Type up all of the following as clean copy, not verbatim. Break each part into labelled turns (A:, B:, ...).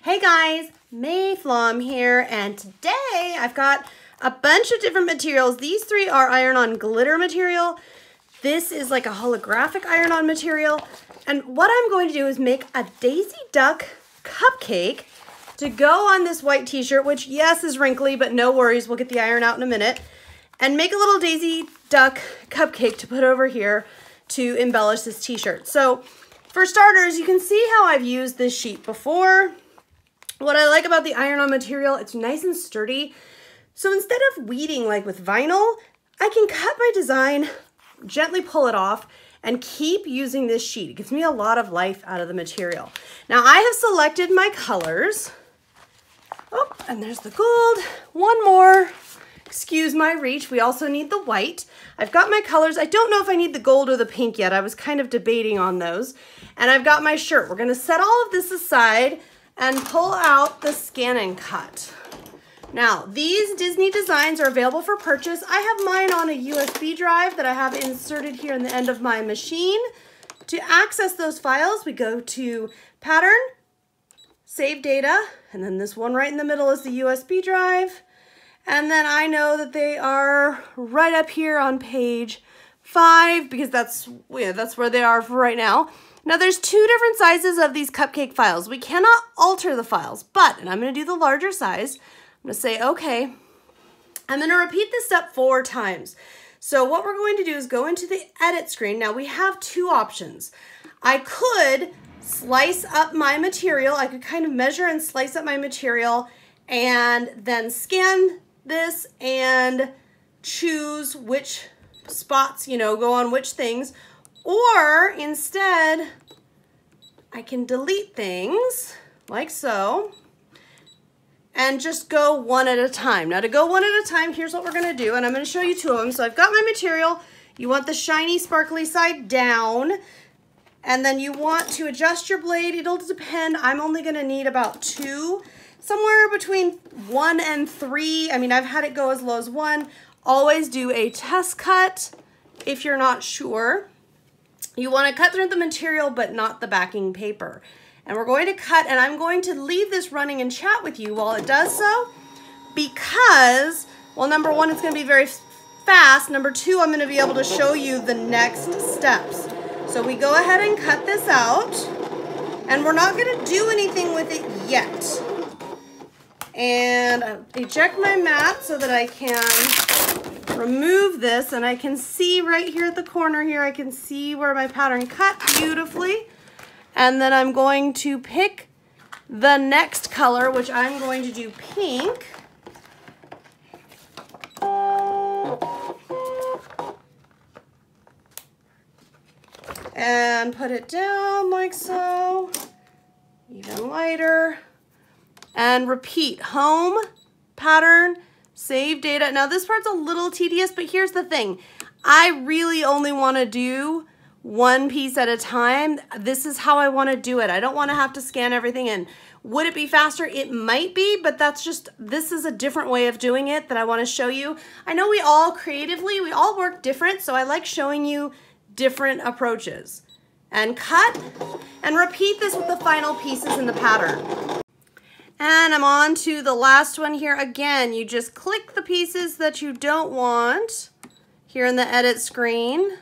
A: Hey guys, Mayflom here, and today I've got a bunch of different materials. These three are iron-on glitter material. This is like a holographic iron-on material. And what I'm going to do is make a Daisy Duck cupcake to go on this white t-shirt, which yes is wrinkly, but no worries, we'll get the iron out in a minute. And make a little Daisy Duck cupcake to put over here to embellish this t-shirt. So for starters, you can see how I've used this sheet before. What I like about the iron-on material, it's nice and sturdy. So instead of weeding like with vinyl, I can cut my design, gently pull it off, and keep using this sheet. It gives me a lot of life out of the material. Now I have selected my colors. Oh, and there's the gold. One more. Excuse my reach. We also need the white. I've got my colors. I don't know if I need the gold or the pink yet. I was kind of debating on those. And I've got my shirt. We're going to set all of this aside and pull out the ScanNCut. Now, these Disney designs are available for purchase. I have mine on a USB drive that I have inserted here in the end of my machine. To access those files, we go to Pattern, Save Data, and then this one right in the middle is the USB drive. And then I know that they are right up here on page 5 because that's where they are for right now. Now there's two different sizes of these cupcake files. We cannot alter the files, but, and I'm gonna do the larger size, I'm gonna say, okay. I'm gonna repeat this step 4 times. So what we're going to do is go into the edit screen. Now we have two options. I could slice up my material. I could kind of measure and slice up my material and then scan this and choose which spots, go on which things. Or instead, I can delete things like so and just go one at a time. Now to go one at a time, here's what we're gonna do, and I'm gonna show you two of them. So I've got my material. You want the shiny, sparkly side down, and then you want to adjust your blade. It'll depend. I'm only gonna need about 2. Somewhere between 1 and 3. I mean, I've had it go as low as 1. Always do a test cut if you're not sure. You want to cut through the material, but not the backing paper. And we're going to cut, and I'm going to leave this running and chat with you while it does so, because, well, number 1, it's going to be very fast. Number 2, I'm going to be able to show you the next steps. So we go ahead and cut this out, and we're not going to do anything with it yet. And I eject my mat so that I can remove this, and I can see right here at the corner here, I can see where my pattern cut beautifully. And then I'm going to pick the next color, which I'm going to do pink. And put it down like so, even lighter. And repeat, home, pattern, save data. Now this part's a little tedious, but here's the thing. I really only wanna do one piece at a time. This is how I wanna do it. I don't wanna have to scan everything in. Would it be faster? It might be, but this is a different way of doing it that I wanna show you. I know we all work different, so I like showing you different approaches. And cut, and repeat this with the final pieces in the pattern. And I'm on to the last one here. Again, you just click the pieces that you don't want here in the edit screen.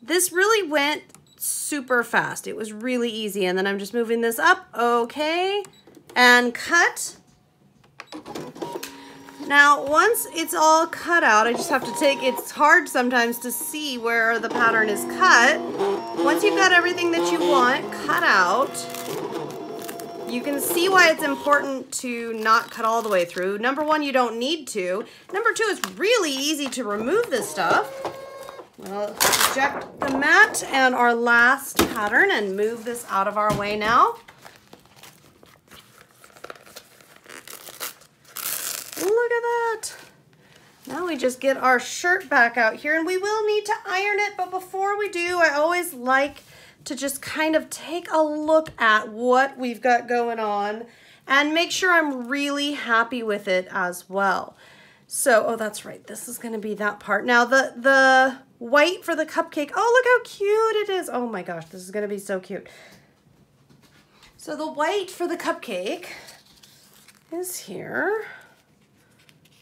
A: This really went super fast. It was really easy. And then I'm just moving this up. Okay. And cut. Now, once it's all cut out, I just have to it's hard sometimes to see where the pattern is cut. Once you've got everything that you want cut out, you can see why it's important to not cut all the way through. Number 1, you don't need to. Number 2, it's really easy to remove this stuff. We'll eject the mat and our last pattern and move this out of our way now. Look at that. Now we just get our shirt back out here, and we will need to iron it, but before we do, I always like to just kind of take a look at what we've got going on and make sure I'm really happy with it as well. So, oh, that's right. This is going to be that part. Now, the white for the cupcake. Oh, look how cute it is. Oh my gosh, this is going to be so cute. So the white for the cupcake is here.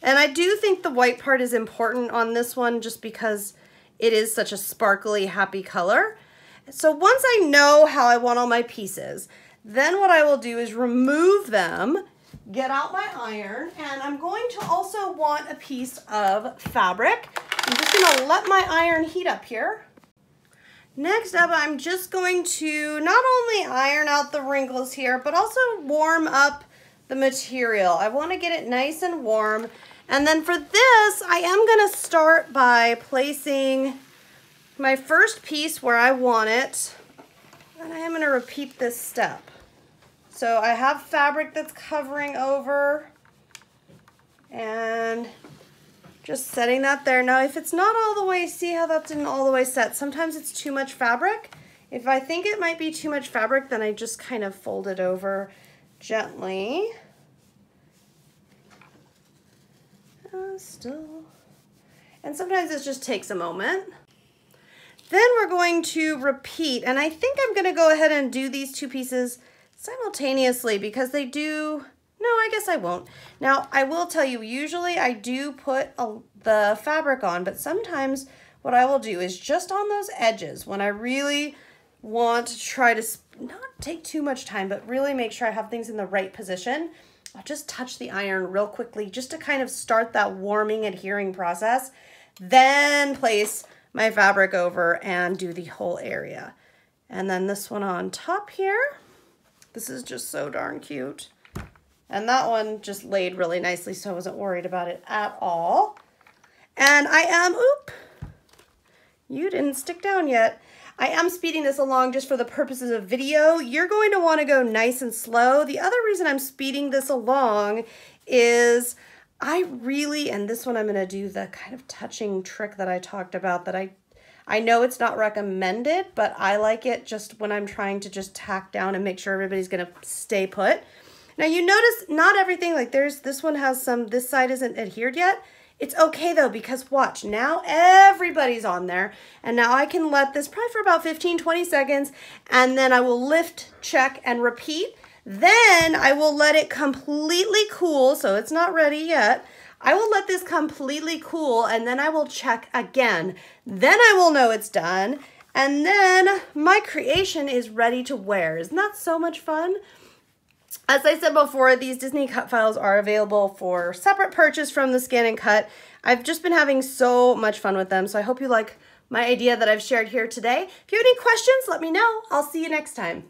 A: And I do think the white part is important on this one just because it is such a sparkly, happy color. So once I know how I want all my pieces, then what I will do is remove them, get out my iron, and I'm going to also want a piece of fabric. I'm just gonna let my iron heat up here. Next up, I'm just going to not only iron out the wrinkles here, but also warm up the material. I want to get it nice and warm. And then for this, I am going to start by placing my first piece where I want it. And I am going to repeat this step. So I have fabric that's covering over and just setting that there. Now, if it's not all the way, see how that didn't all the way set? Sometimes it's too much fabric. If I think it might be too much fabric, then I just kind of fold it over gently. Still. And sometimes it just takes a moment. Then we're going to repeat, and I think I'm going to go ahead and do these two pieces simultaneously because they do. No, I guess I won't. Now, I will tell you, usually I do put the fabric on, but sometimes what I will do is just on those edges, when I really want to try to not take too much time, but really make sure I have things in the right position, I'll just touch the iron real quickly just to kind of start that warming, adhering process, then place my fabric over and do the whole area. And then this one on top here, this is just so darn cute. And that one just laid really nicely, so I wasn't worried about it at all. And I am, oop, you didn't stick down yet. I am speeding this along just for the purposes of video. You're going to want to go nice and slow. The other reason I'm speeding this along is I really, and this one I'm going to do the kind of touching trick that I talked about that I know it's not recommended, but I like it just when I'm trying to just tack down and make sure everybody's going to stay put. Now you notice not everything, like this one has some, this side isn't adhered yet. It's okay though, because watch, now everybody's on there, and now I can let this probably for about 15-20 seconds, and then I will lift, check, and repeat. Then I will let it completely cool, so it's not ready yet. I will let this completely cool, and then I will check again. Then I will know it's done, and then my creation is ready to wear. Isn't that so much fun? As I said before, these Disney cut files are available for separate purchase from the ScanNCut. I've just been having so much fun with them, so I hope you like my idea that I've shared here today. If you have any questions, let me know. I'll see you next time.